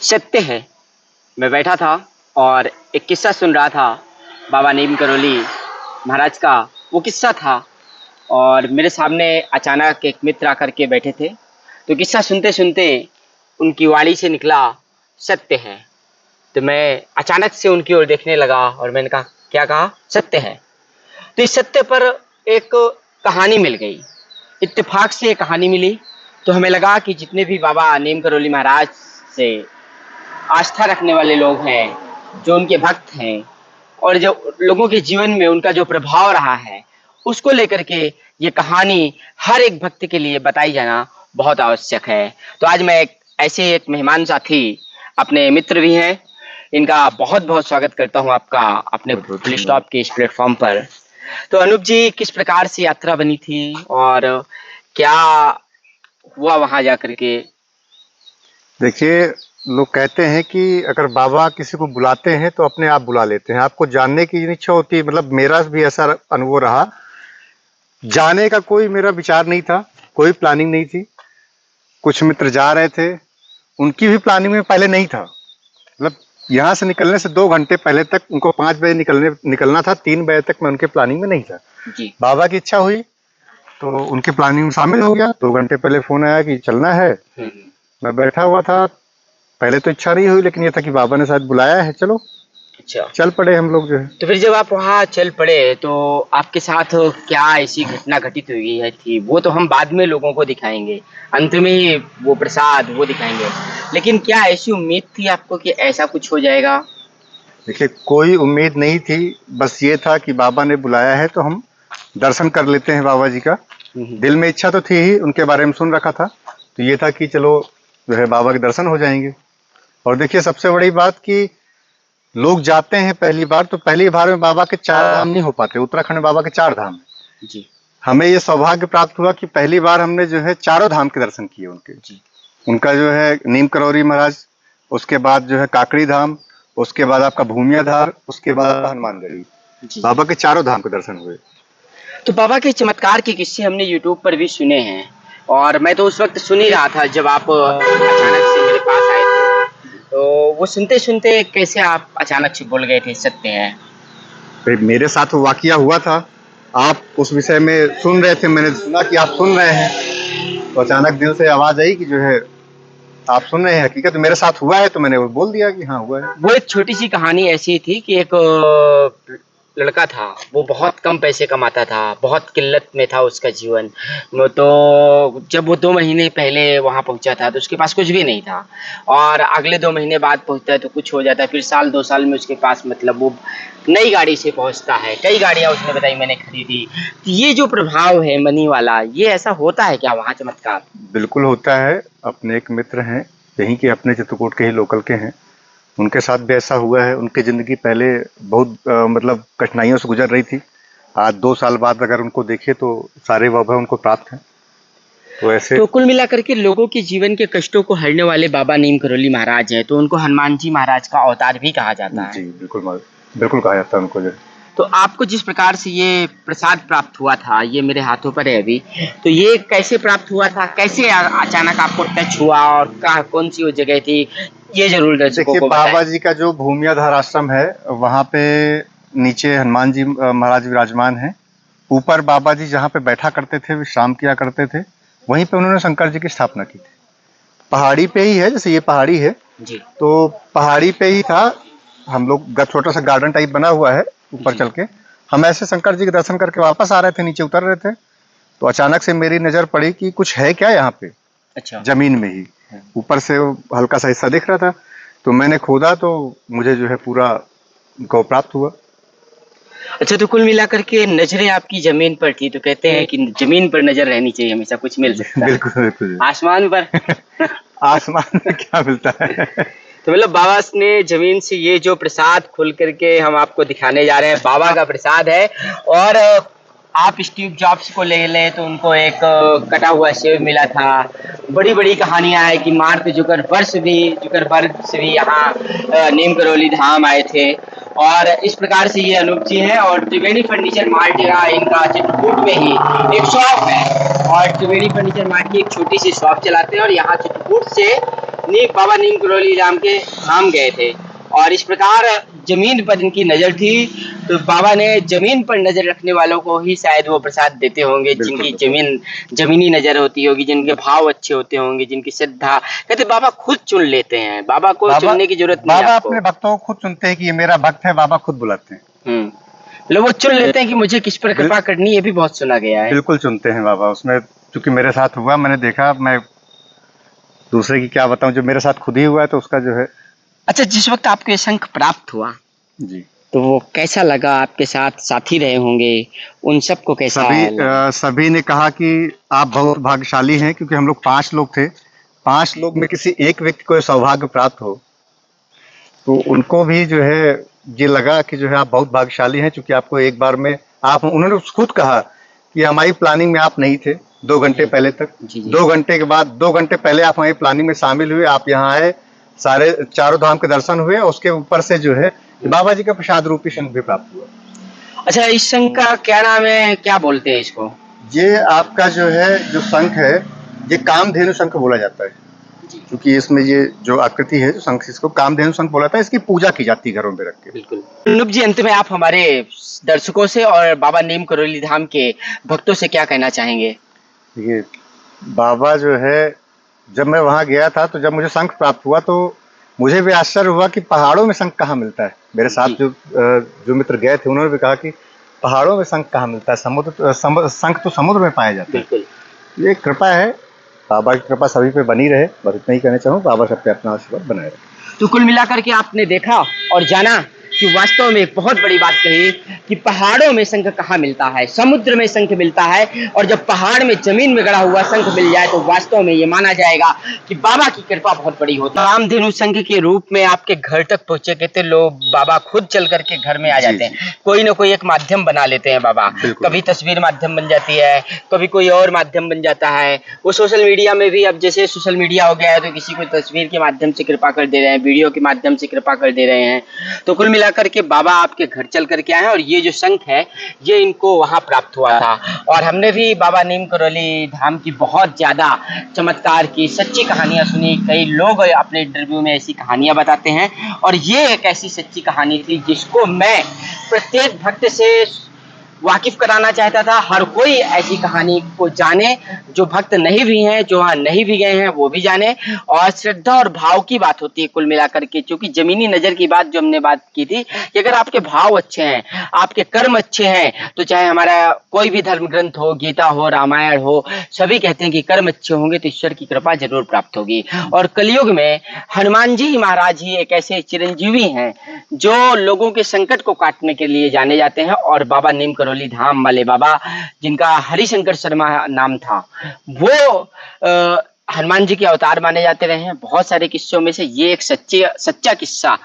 सत्य है। मैं बैठा था और एक किस्सा सुन रहा था बाबा नीम करोली महाराज का। वो किस्सा था और मेरे सामने अचानक एक मित्र आकर के बैठे थे। तो किस्सा सुनते सुनते उनकी वाणी से निकला सत्य है। तो मैं अचानक से उनकी ओर देखने लगा और मैंने कहा क्या कहा? सत्य है। तो इस सत्य पर एक कहानी मिल गई, इत्तेफाक से एक कहानी मिली। तो हमें लगा कि जितने भी बाबा नीम करोली महाराज से आस्था रखने वाले लोग हैं, जो उनके भक्त हैं और जो लोगों के जीवन में उनका जो प्रभाव रहा है, उसको लेकर के ये कहानी हर एक भक्त के लिए बताई जाना बहुत आवश्यक है। तो आज मैं ऐसे एक मेहमान साथी, अपने मित्र भी हैं, इनका बहुत बहुत स्वागत करता हूं आपका अपने फुल स्टॉप के इस प्लेटफॉर्म पर। तो अनूप जी, किस प्रकार से यात्रा बनी थी और क्या हुआ वहां जाकर के? देखिए, लोग कहते हैं कि अगर बाबा किसी को बुलाते हैं तो अपने आप बुला लेते हैं। आपको जानने की इच्छा होती है, मतलब मेरा भी ऐसा अनुभव रहा। जाने का कोई मेरा विचार नहीं था, कोई प्लानिंग नहीं थी। कुछ मित्र जा रहे थे, उनकी भी प्लानिंग में पहले नहीं था। मतलब यहाँ से निकलने से 2 घंटे पहले तक उनको 5 बजे निकलना था, 3 बजे तक मैं उनके प्लानिंग में नहीं था जी। बाबा की इच्छा हुई तो उनके प्लानिंग में शामिल हो गया। 2 घंटे पहले फोन आया कि चलना है। मैं बैठा हुआ था, पहले तो इच्छा नहीं हुई, लेकिन ये था कि बाबा ने शायद बुलाया है, चलो। अच्छा, चल पड़े हम लोग जो है। तो फिर जब आप वहाँ चल पड़े तो आपके साथ क्या ऐसी घटना घटित हुई है थी, वो तो हम बाद में लोगों को दिखाएंगे, अंत में वो प्रसाद वो दिखाएंगे। लेकिन क्या ऐसी उम्मीद थी आपको कि ऐसा कुछ हो जाएगा? देखिए, कोई उम्मीद नहीं थी, बस ये था कि बाबा ने बुलाया है तो हम दर्शन कर लेते हैं बाबा जी का। दिल में इच्छा तो थी ही, उनके बारे में सुन रखा था, तो ये था कि चलो जो है बाबा के दर्शन हो जाएंगे। और देखिए, सबसे बड़ी बात कि लोग जाते हैं पहली बार, तो पहली बार में बाबा के 4 धाम नहीं हो पाते। उत्तराखंड में बाबा के 4 धाम है जी। हमें ये सौभाग्य प्राप्त हुआ कि पहली बार हमने जो है चारों धाम के दर्शन किए उनके। जी। उनका जो है नीम करोली महाराज, उसके बाद जो है काकड़ी धाम, उसके बाद आपका भूमियाधार, उसके बाद हनुमानगढ़ी। बाबा के चारों धाम के दर्शन हुए। तो बाबा के चमत्कार के किस्से हमने यूट्यूब पर भी सुने हैं और मैं तो उस वक्त सुन ही रहा था जब आप अचानक से मेरे पास आए थे। तो वो सुनते सुनते कैसे आप अचानक से बोल गए थे सत्य है? फिर मेरे साथ वो वाकया हुआ था, आप उस विषय में सुन रहे थे, मैंने सुना कि आप सुन रहे हैं, तो अचानक दिल से आवाज आई कि जो है आप सुन रहे हैं। हकीकत मेरे साथ हुआ है, तो मैंने वो बोल दिया कि हाँ हुआ है। वो एक छोटी सी कहानी ऐसी थी कि एक लड़का था, वो बहुत कम पैसे कमाता था, बहुत किल्लत में था उसका जीवन। तो जब वो 2 महीने पहले वहाँ पहुँचा था तो उसके पास कुछ भी नहीं था और अगले 2 महीने बाद पहुँचता है तो कुछ हो जाता है। फिर साल 2 साल में उसके पास मतलब वो नई गाड़ी से पहुँचता है। कई गाड़ियाँ उसने बताई मैंने खरीदी। तो ये जो प्रभाव है मनी वाला, ये ऐसा होता है क्या वहाँ चमत्कार? बिल्कुल होता है। अपने एक मित्र हैं, यहीं के, अपने चित्रकूट के ही लोकल के हैं, उनके साथ भी ऐसा हुआ है। उनकी ज़िंदगी पहले बहुत मतलब कठिनाइयों से गुजर रही थी। आज 2 साल बाद अगर उनको देखें तो सारे वैभव उनको प्राप्त हैं। तो ऐसे तो कुल मिलाकर के लोगों के जीवन के कष्टों को हरने वाले बाबा नीम करोली महाराज हैं, तो उनको हनुमान जी महाराज का अवतार भी कहा जाता है। जी, बिल्कुल कहा जाता है उनको जो। तो आपको जिस प्रकार से ये प्रसाद प्राप्त हुआ था, ये मेरे हाथों पर है अभी, तो ये कैसे प्राप्त हुआ था? कैसे अचानक आपको टच हुआ और कौन सी वो जगह थी? ये जरूर दर्शकों को बताएं। बाबा जी का जो भूमियाधार आश्रम है, वहाँ पे नीचे हनुमान जी महाराज विराजमान हैं। ऊपर बाबा जी जहाँ पे बैठा करते थे, विश्राम किया करते थे, वहीं पे उन्होंने शंकर जी की स्थापना की थी। पहाड़ी पे ही है, जैसे ये पहाड़ी है जी। तो पहाड़ी पे ही था। हम लोग छोटा सा गार्डन टाइप बना हुआ है, ऊपर चल के हम ऐसे शंकर जी के दर्शन करके वापस आ रहे थे, नीचे उतर रहे थे, तो अचानक से मेरी नजर पड़ी कि कुछ है क्या यहाँ पे। अच्छा। जमीन में ही ऊपर से हल्का सा हिस्सा दिख रहा था, तो मैंने खोदा तो मुझे जो है पूरा गौ प्राप्त हुआ। अच्छा, तो कुल मिलाकर के नजरें आपकी जमीन पर थी, तो कहते हैं कि जमीन पर नजर रहनी चाहिए, हमेशा कुछ मिल सकता है। बिल्कुल। आसमान पर आसमान में क्या मिलता है? तो मतलब बाबा ने जमीन से ये जो प्रसाद खुल करके हम आपको दिखाने जा रहे हैं, बाबा का प्रसाद है। और आप स्टीव जॉब्स को ले लें तो उनको एक कटा हुआ सेब मिला था। बड़ी बड़ी कहानियां हैं कि मार्क जुकरबर्ग भी यहाँ नीम करोली धाम आए थे और इस प्रकार से ये अनूप जी हैं और त्रिवेणी फर्नीचर मार्ट का इनका चित्रकूट में ही एक शॉप है और त्रिवेणी फर्नीचर मार्ट की एक छोटी सी शॉप चलाते हैं और यहाँ चित्रकूट से बाबा नीम करोली राम के धाम गए थे और इस प्रकार जमीन पर इनकी नजर थी तो बाबा ने जमीन पर नजर रखने वालों को ही शायद वो प्रसाद देते होंगे जिनकी जमीनी नजर होती होगी, जिनके भाव अच्छे होते होंगे, जिनकी श्रद्धा। कहते बाबा खुद चुन लेते हैं, बाबा को चुनने की जरूरत नहीं। बाबा अपने भक्तों को खुद चुनते हैं कि ये मेरा भक्त है, बाबा खुद बुलाते हैं। लोग वो चुन लेते हैं कि मुझे किस पर कृपा करनी, ये भी बहुत सुना गया है। बिल्कुल चुनते हैं बाबा। उसमें क्योंकि मेरे साथ हुआ, मैंने देखा, मैं दूसरे की क्या बताऊं, जो मेरे साथ खुद ही हुआ है तो उसका जो है। अच्छा, जिस वक्त आपको ये शंख प्राप्त हुआ जी तो वो कैसा लगा? आपके साथ साथी रहे होंगे, उन सबको कैसा? सभी ने कहा कि आप बहुत भाग्यशाली हैं, क्योंकि हम लोग 5 लोग थे। 5 लोग में किसी एक व्यक्ति को सौभाग्य प्राप्त हो तो उनको भी जो है ये लगा कि जो है आप बहुत भाग्यशाली हैं, क्योंकि आपको एक बार में आप, उन्होंने खुद कहा कि हमारी प्लानिंग में आप नहीं थे 2 घंटे पहले तक। 2 घंटे के बाद, 2 घंटे पहले आप हमारी प्लानिंग में शामिल हुए, आप यहाँ आए, सारे चारों धाम के दर्शन हुए और उसके ऊपर से जो है बाबा जी का प्रसाद रूपी शंख भी प्राप्त हुआ। अच्छा, इस शंख का क्या नाम है, क्या बोलते हैं इसको? ये आपका जो है जो शंख है, ये कामधेनु शंख बोला जाता है, क्योंकि इसमें ये जो आकृति है जो शंख, इसको कामधेनु शंख बोला जाता है। इसकी पूजा की जाती है घरों में रख के। बिल्कुल। अनूप जी, अंत में आप हमारे दर्शकों से और बाबा नीम करोली धाम के भक्तों से क्या कहना चाहेंगे? ये बाबा जो है, जब मैं वहाँ गया था तो जब मुझे शंख प्राप्त हुआ तो मुझे भी आश्चर्य हुआ कि पहाड़ों में शंख कहाँ मिलता है। मेरे साथ जो मित्र गए थे उन्होंने भी कहा कि पहाड़ों में शंख कहाँ मिलता है, शंख तो समुद्र में पाया जाता है। बिल्कुल, ये कृपा है, बाबा की कृपा सभी पे बनी रहे, बस इतना ही कहना चाहूँ। बाबा सब पे अपना आशीर्वाद बनाए रहे। तो कुल मिलाकर के आपने देखा और जाना कि वास्तव में एक बहुत बड़ी बात कही कि पहाड़ों में शंख कहाँ मिलता है, समुद्र में शंख मिलता है। और जब पहाड़ में, जमीन में गड़ा हुआ शंख मिल जाए तो वास्तव में ये माना जाएगा कि बाबा की कृपा बहुत बड़ी होती है। कामधेनु शंख के रूप में आपके घर तक पहुंचे, कहते लोग बाबा खुद चल करके घर में आ जाते हैं। कोई ना कोई एक माध्यम बना लेते हैं बाबा, कभी तस्वीर माध्यम बन जाती है, कभी कोई और माध्यम बन जाता है। वो सोशल मीडिया में भी, अब जैसे सोशल मीडिया हो गया है तो किसी को तस्वीर के माध्यम से कृपा कर दे रहे हैं, वीडियो के माध्यम से कृपा कर दे रहे हैं। तो कुल करके बाबा आपके घर चल करके आए हैं और ये जो शंख है ये इनको वहां प्राप्त हुआ था। और हमने भी बाबा नीम करोली धाम की बहुत ज्यादा चमत्कार की सच्ची कहानियां सुनी। कई लोग अपने इंटरव्यू में ऐसी कहानियां बताते हैं और ये एक ऐसी सच्ची कहानी थी जिसको मैं प्रत्येक भक्त से वाकिफ कराना चाहता था। हर कोई ऐसी कहानी को जाने, जो भक्त नहीं भी हैं, जो वहाँ नहीं भी गए हैं, वो भी जाने। और श्रद्धा और भाव की बात होती है कुल मिलाकर के, क्योंकि जमीनी नजर की बात जो हमने बात की थी कि अगर आपके भाव अच्छे हैं, आपके कर्म अच्छे हैं, तो चाहे हमारा कोई भी धर्म ग्रंथ हो, गीता हो, रामायण हो, सभी कहते हैं कि कर्म अच्छे होंगे तो ईश्वर की कृपा जरूर प्राप्त होगी। और कलयुग में हनुमान जी महाराज ही एक ऐसे चिरंजीवी हैं जो लोगों के संकट को काटने के लिए जाने जाते हैं। और बाबा नीम करोली धाम वाले बाबा, जिनका हरिशंकर शर्मा नाम था, वो हनुमान जी के अवतार माने जाते रहे हैं। बहुत सारे किस्सों में से ये एक सच्चा किस्सा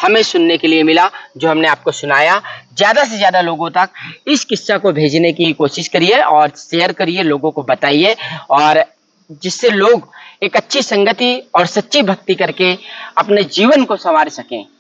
हमें सुनने के लिए मिला जो हमने आपको सुनाया। ज्यादा से ज्यादा लोगों तक इस किस्सा को भेजने की कोशिश करिए और शेयर करिए, लोगों को बताइए, और जिससे लोग एक अच्छी संगति और सच्ची भक्ति करके अपने जीवन को संवार सकें।